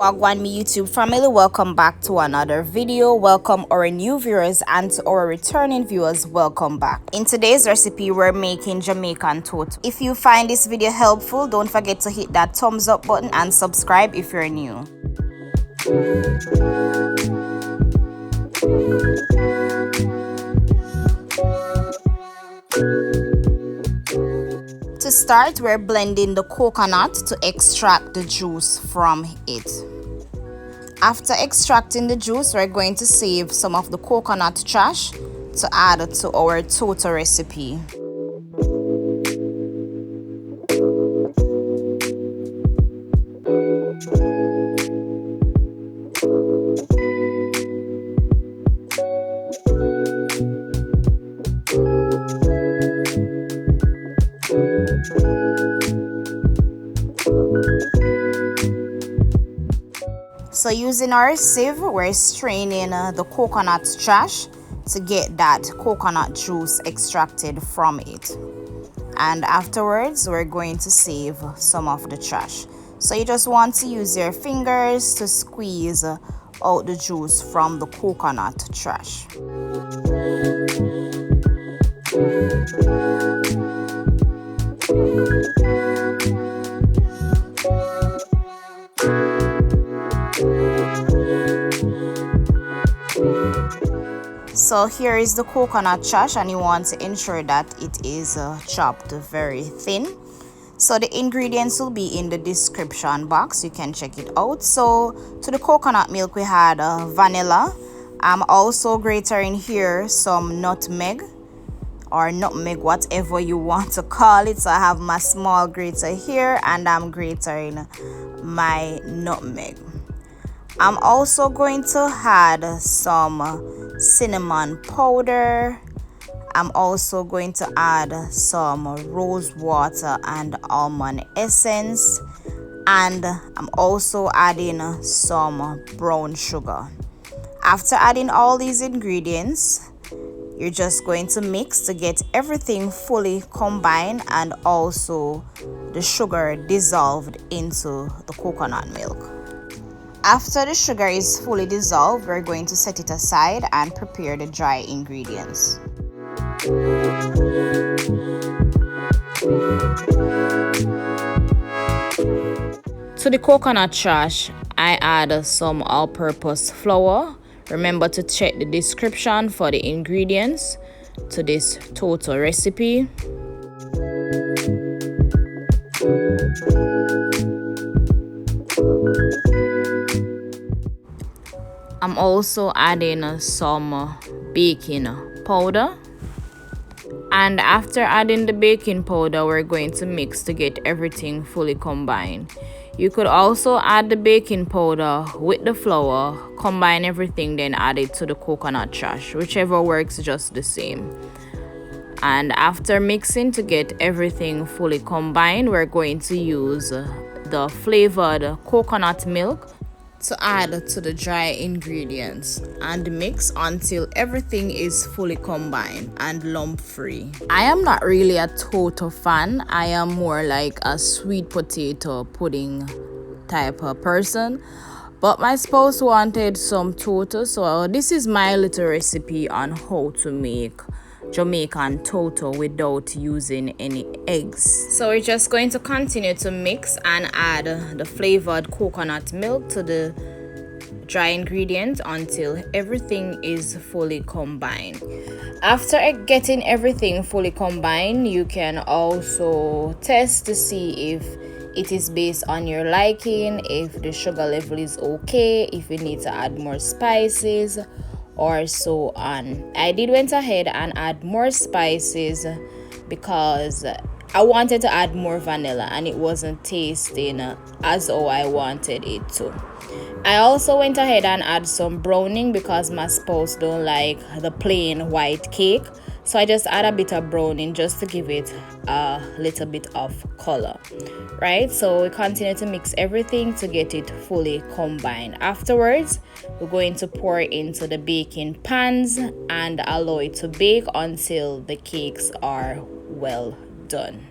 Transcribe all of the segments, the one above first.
Wagwan me YouTube family, welcome back to another video. Welcome our new viewers and to our returning viewers, welcome back. In today's recipe we're making Jamaican Toto. If you find this video helpful, don't forget to hit that thumbs up button and subscribe if you're new. To start, we're blending the coconut to extract the juice from it. After extracting the juice, we're going to save some of the coconut trash to add to our Toto recipe. So using our sieve, we're straining the coconut trash to get that coconut juice extracted from it. And afterwards, we're going to save some of the trash. So you just want to use your fingers to squeeze out the juice from the coconut trash. So here is the coconut trash, and you want to ensure that it is chopped very thin. So the ingredients will be in the description box, you can check it out. So to the coconut milk we had vanilla. I'm also grating here some nutmeg, or nutmeg, whatever you want to call it. So I have my small grater here and I'm grating my nutmeg. I'm also going to add some cinnamon powder. I'm also going to add some rose water and almond essence, and I'm also adding some brown sugar. After adding all these ingredients, you're just going to mix to get everything fully combined and also the sugar dissolved into the coconut milk. After the sugar is fully dissolved, we're going to set it aside and prepare the dry ingredients. To the coconut trash, I add some all-purpose flour. Remember to check the description for the ingredients to this Toto recipe. I'm also adding some baking powder. And after adding the baking powder, we're going to mix to get everything fully combined. You could also add the baking powder with the flour, combine everything, then add it to the coconut trash. Whichever works just the same. And after mixing to get everything fully combined, we're going to use the flavored coconut milk to add to the dry ingredients and mix until everything is fully combined and lump free. I am not really a Toto fan. I am more like a sweet potato pudding type of person, but my spouse wanted some Toto, so this is my little recipe on how to make Jamaican Toto without using any eggs. So we're just going to continue to mix and add the flavored coconut milk to the dry ingredients until everything is fully combined. After getting everything fully combined, you can also test to see if it is based on your liking, if the sugar level is okay, if you need to add more spices or so on. I did went ahead and add more spices because I wanted to add more vanilla and it wasn't tasting as how I wanted it to. I also went ahead and add some browning because my spouse don't like the plain white cake. So I just add a bit of browning just to give it a little bit of color, right? So we continue to mix everything to get it fully combined. Afterwards, we're going to pour into the baking pans and allow it to bake until the cakes are well done.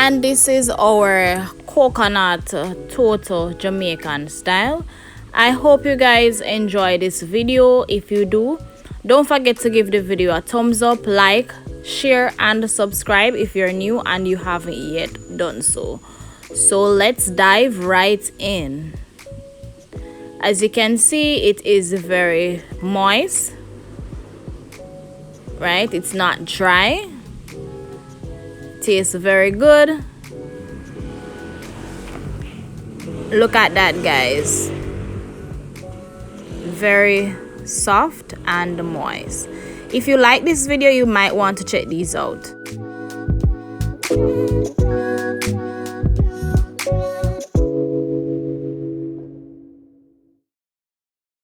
And this is our coconut Toto Jamaican style. I hope you guys enjoy this video. If you do, don't forget to give the video a thumbs up, like, share and subscribe if you're new and you haven't yet done so. So let's dive right in. As you can see, it is very moist, right? It's not dry. Tastes very good. Look at that, guys. Very soft and moist. If you like this video, you might want to check these out.